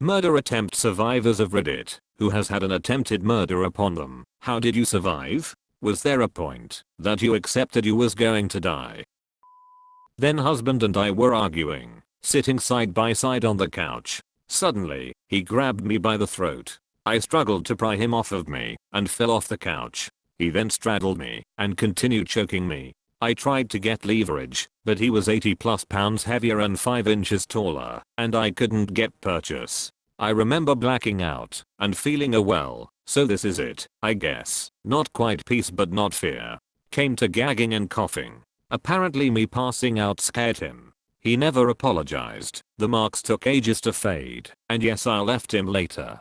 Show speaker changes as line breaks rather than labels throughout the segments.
Murder attempt survivors of Reddit. Who has had an attempted murder upon them? How did you survive? Was there a point that you accepted you was going to die? Then husband and I were arguing, sitting side by side on the couch. Suddenly, he grabbed me by the throat. I struggled to pry him off of me and fell off the couch. He then straddled me and continued choking me. I tried to get leverage, but he was 80 plus pounds heavier and 5 inches taller, and I couldn't get purchase. I remember blacking out and feeling a well, so this is it, I guess. Not quite peace but not fear. Came to gagging and coughing. Apparently me passing out scared him. He never apologized. The marks took ages to fade, and yes, I left him later.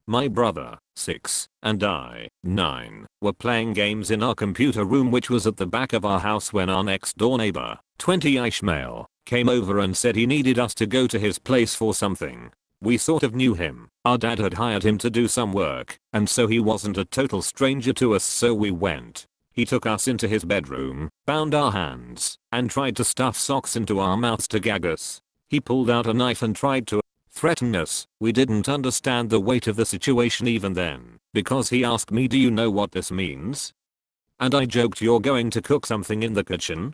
My brother, 6, and I, 9, were playing games in our computer room, which was at the back of our house, when our next door neighbor, 20-ish male, came over and said he needed us to go to his place for something. We sort of knew him. Our dad had hired him to do some work, and so he wasn't a total stranger to us, so we went. He took us into his bedroom, bound our hands, and tried to stuff socks into our mouths to gag us. He pulled out a knife and tried to threaten us. We didn't understand the weight of the situation even then, because he asked me, "Do you know what this means?" And I joked, "You're going to cook something in the kitchen?"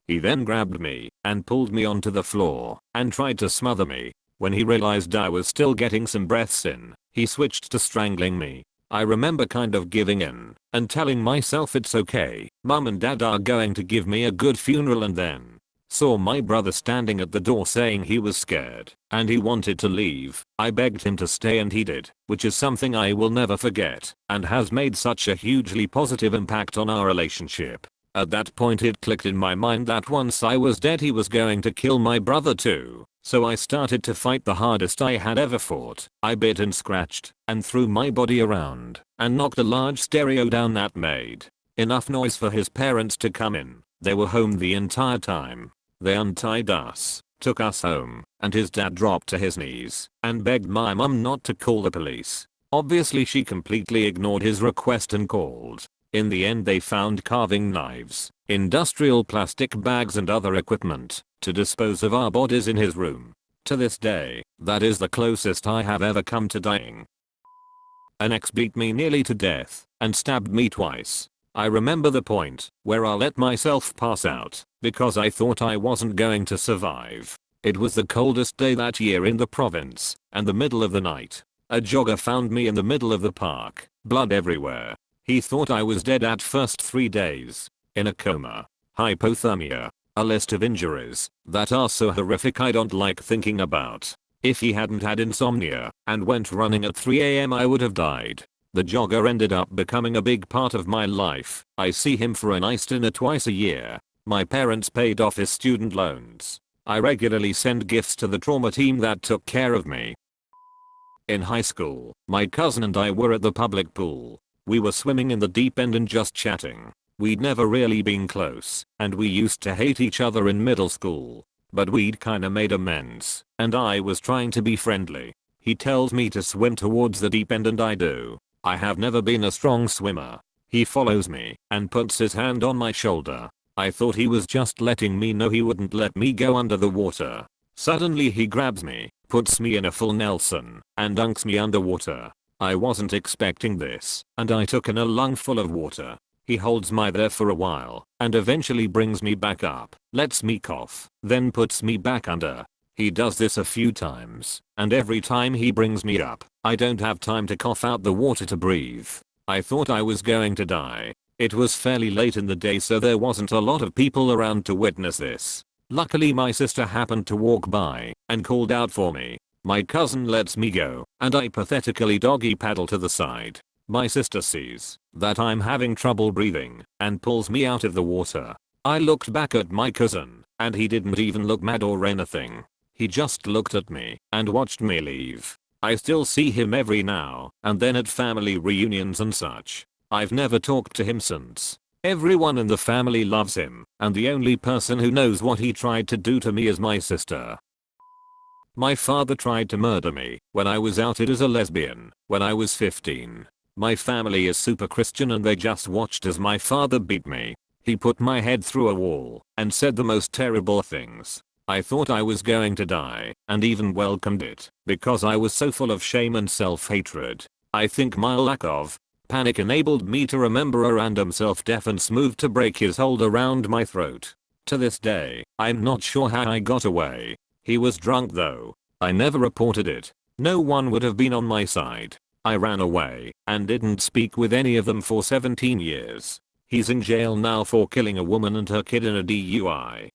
He then grabbed me and pulled me onto the floor and tried to smother me. When he realized I was still getting some breaths in, he switched to strangling me. I remember kind of giving in and telling myself it's okay, mum and dad are going to give me a good funeral, and then saw my brother standing at the door saying he was scared and he wanted to leave. I begged him to stay and he did, which is something I will never forget and has made such a hugely positive impact on our relationship. At that point it clicked in my mind that once I was dead he was going to kill my brother too. So I started to fight the hardest I had ever fought. I bit and scratched and threw my body around and knocked a large stereo down that made enough noise for his parents to come in. They were home the entire time. They untied us, took us home, and his dad dropped to his knees and begged my mum not to call the police. Obviously she completely ignored his request and called. In the end they found carving knives, industrial plastic bags and other equipment to dispose of our bodies in his room. To this day, that is the closest I have ever come to dying. An ex beat me nearly to death and stabbed me twice. I remember the point where I let myself pass out because I thought I wasn't going to survive. It was the coldest day that year in the province, and the middle of the night. A jogger found me in the middle of the park, blood everywhere. He thought I was dead at first. 3 days in a coma, hypothermia, a list of injuries that are so horrific I don't like thinking about. If he hadn't had insomnia and went running at 3 AM I would have died. The jogger ended up becoming a big part of my life. I see him for a nice dinner twice a year. My parents paid off his student loans. I regularly send gifts to the trauma team that took care of me. In high school, my cousin and I were at the public pool. We were swimming in the deep end and just chatting. We'd never really been close, and we used to hate each other in middle school. But we'd kinda made amends, and I was trying to be friendly. He tells me to swim towards the deep end and I do. I have never been a strong swimmer. He follows me and puts his hand on my shoulder. I thought he was just letting me know he wouldn't let me go under the water. Suddenly he grabs me, puts me in a full Nelson, and dunks me underwater. I wasn't expecting this, and I took in a lungful of water. He holds me there for a while, and eventually brings me back up, lets me cough, then puts me back under. He does this a few times, and every time he brings me up, I don't have time to cough out the water to breathe. I thought I was going to die. It was fairly late in the day, so there wasn't a lot of people around to witness this. Luckily my sister happened to walk by and called out for me. My cousin lets me go, and I pathetically doggy paddle to the side. My sister sees that I'm having trouble breathing and pulls me out of the water. I looked back at my cousin, and he didn't even look mad or anything. He just looked at me and watched me leave. I still see him every now and then at family reunions and such. I've never talked to him since. Everyone in the family loves him, and the only person who knows what he tried to do to me is my sister. My father tried to murder me when I was outed as a lesbian when I was 15. My family is super Christian and they just watched as my father beat me. He put my head through a wall and said the most terrible things. I thought I was going to die and even welcomed it because I was so full of shame and self-hatred. I think my lack of panic enabled me to remember a random self-defense move to break his hold around my throat. To this day, I'm not sure how I got away. He was drunk though. I never reported it. No one would have been on my side. I ran away and didn't speak with any of them for 17 years. He's in jail now for killing a woman and her kid in a DUI.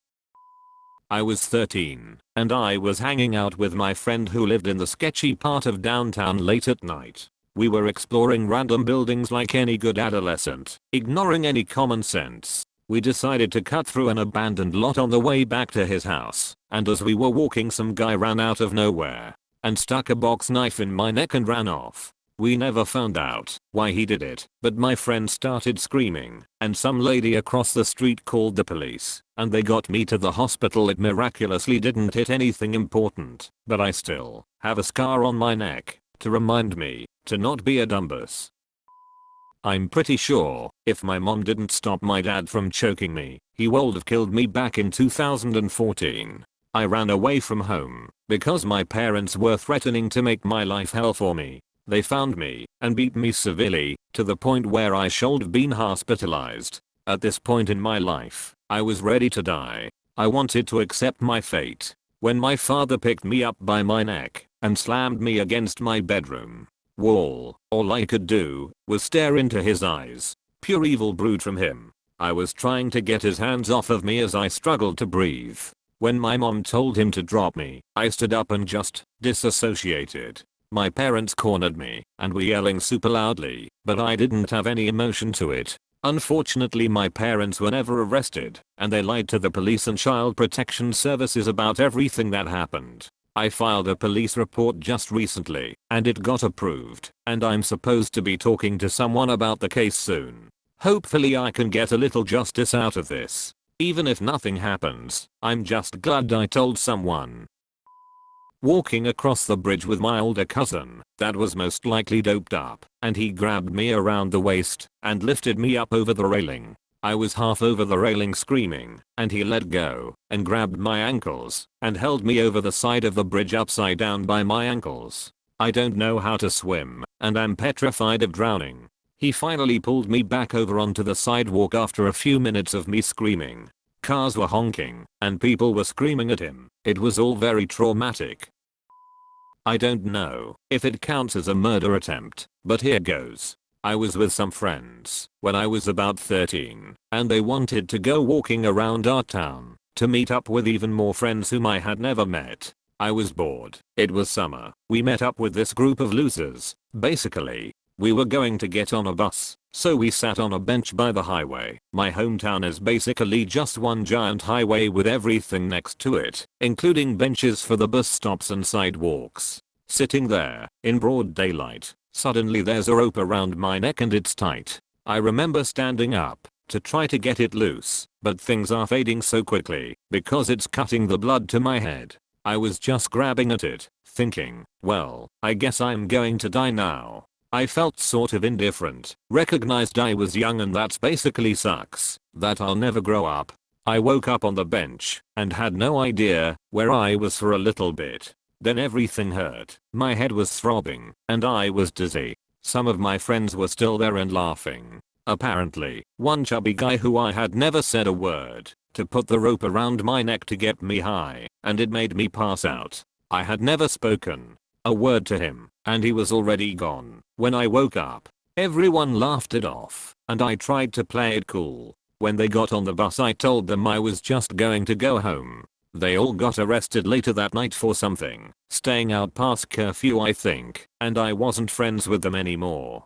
I was 13 and I was hanging out with my friend who lived in the sketchy part of downtown late at night. We were exploring random buildings like any good adolescent, ignoring any common sense. We decided to cut through an abandoned lot on the way back to his house, and as we were walking some guy ran out of nowhere and stuck a box knife in my neck and ran off. We never found out why he did it, but my friend started screaming and some lady across the street called the police and they got me to the hospital. It miraculously didn't hit anything important, but I still have a scar on my neck to remind me to not be a dumbass. I'm pretty sure if my mom didn't stop my dad from choking me, he would have killed me back in 2014. I ran away from home because my parents were threatening to make my life hell for me. They found me and beat me severely to the point where I should have been hospitalized. At this point in my life, I was ready to die. I wanted to accept my fate. When my father picked me up by my neck and slammed me against my bedroom wall, all I could do was stare into his eyes. Pure evil brewed from him. I was trying to get his hands off of me as I struggled to breathe. When my mom told him to drop me, I stood up and just disassociated. My parents cornered me and were yelling super loudly, but I didn't have any emotion to it. Unfortunately, my parents were never arrested and they lied to the police and child protection services about everything that happened. I filed a police report just recently and it got approved, and I'm supposed to be talking to someone about the case soon. Hopefully I can get a little justice out of this. Even if nothing happens, I'm just glad I told someone. Walking across the bridge with my older cousin that was most likely doped up, and he grabbed me around the waist and lifted me up over the railing. I was half over the railing screaming, and he let go and grabbed my ankles and held me over the side of the bridge upside down by my ankles. I don't know how to swim and I'm petrified of drowning. He finally pulled me back over onto the sidewalk after a few minutes of me screaming. Cars were honking and people were screaming at him. It was all very traumatic. I don't know if it counts as a murder attempt, but here goes. I was with some friends when I was about 13 and they wanted to go walking around our town to meet up with even more friends whom I had never met. I was bored. It was summer. We met up with this group of losers. Basically, we were going to get on a bus, so we sat on a bench by the highway. My hometown is basically just one giant highway with everything next to it, including benches for the bus stops and sidewalks. Sitting there, in broad daylight, suddenly there's a rope around my neck and it's tight. I remember standing up to try to get it loose, but things are fading so quickly because it's cutting the blood to my head. I was just grabbing at it, thinking, well, I guess I'm going to die now. I felt sort of indifferent, recognized I was young and that basically sucks, that I'll never grow up. I woke up on the bench and had no idea where I was for a little bit. Then everything hurt, my head was throbbing, and I was dizzy. Some of my friends were still there and laughing. Apparently, one chubby guy who I had never said a word to put the rope around my neck to get me high, and it made me pass out. I had never spoken a word to him, and he was already gone. When I woke up, everyone laughed it off, and I tried to play it cool. When they got on the bus I told them I was just going to go home. They all got arrested later that night for something, staying out past curfew I think, and I wasn't friends with them anymore.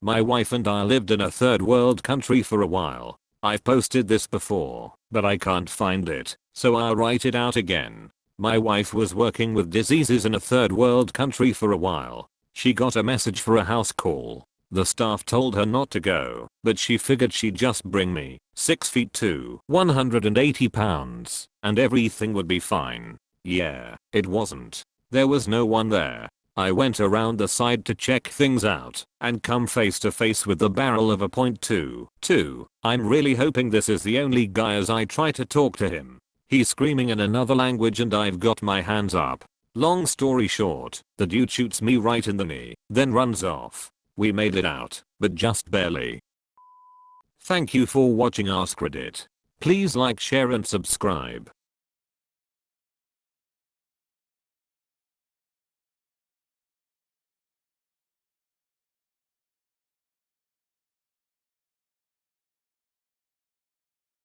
My wife and I lived in a third world country for a while. I've posted this before, but I can't find it, so I'll write it out again. My wife was working with diseases in a third world country for a while. She got a message for a house call. The staff told her not to go, but she figured she'd just bring me, 6 feet 2, 180 pounds, and everything would be fine. Yeah, it wasn't. There was no one there. I went around the side to check things out and come face to face with the barrel of a .22. I'm really hoping this is the only guy as I try to talk to him. He's screaming in another language and I've got my hands up. Long story short, the dude shoots me right in the knee, then runs off. We made it out, but just barely. Thank you for watching AskReddit. Please like, share and subscribe.